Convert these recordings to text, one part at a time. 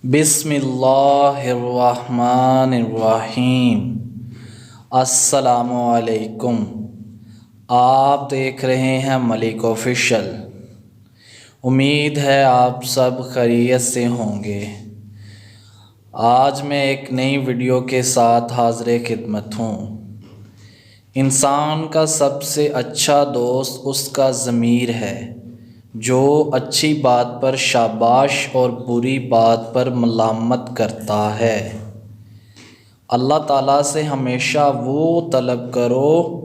بسم اللہ الرحمن الرحیم۔ السلام علیکم۔ آپ دیکھ رہے ہیں ملک آفیشل۔ امید ہے آپ سب خیریت سے ہوں گے۔ آج میں ایک نئی ویڈیو کے ساتھ حاضر خدمت ہوں۔ انسان کا سب سے اچھا دوست اس کا ضمیر ہے، جو اچھی بات پر شاباش اور بری بات پر ملامت کرتا ہے۔ اللہ تعالیٰ سے ہمیشہ وہ طلب کرو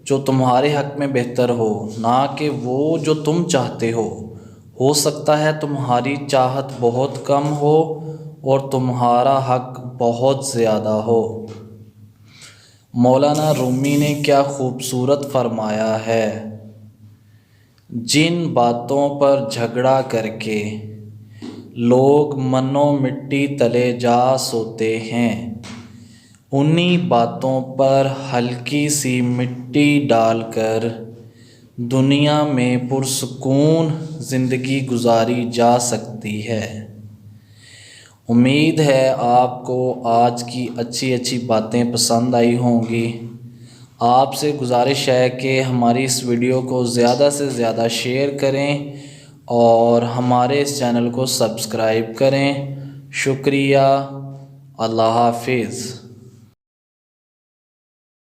جو تمہارے حق میں بہتر ہو، نہ کہ وہ جو تم چاہتے ہو۔ ہو سکتا ہے تمہاری چاہت بہت کم ہو اور تمہارا حق بہت زیادہ ہو۔ مولانا رومی نے کیا خوبصورت فرمایا ہے، جن باتوں پر جھگڑا کر کے لوگ منو مٹی تلے جا سوتے ہیں، انہی باتوں پر ہلکی سی مٹی ڈال کر دنیا میں پرسکون زندگی گزاری جا سکتی ہے۔ امید ہے آپ کو آج کی اچھی باتیں پسند آئی ہوں گی۔ آپ سے گزارش ہے کہ ہماری اس ویڈیو کو زیادہ سے زیادہ شیئر کریں اور ہمارے اس چینل کو سبسکرائب کریں۔ شکریہ۔ اللہ حافظ۔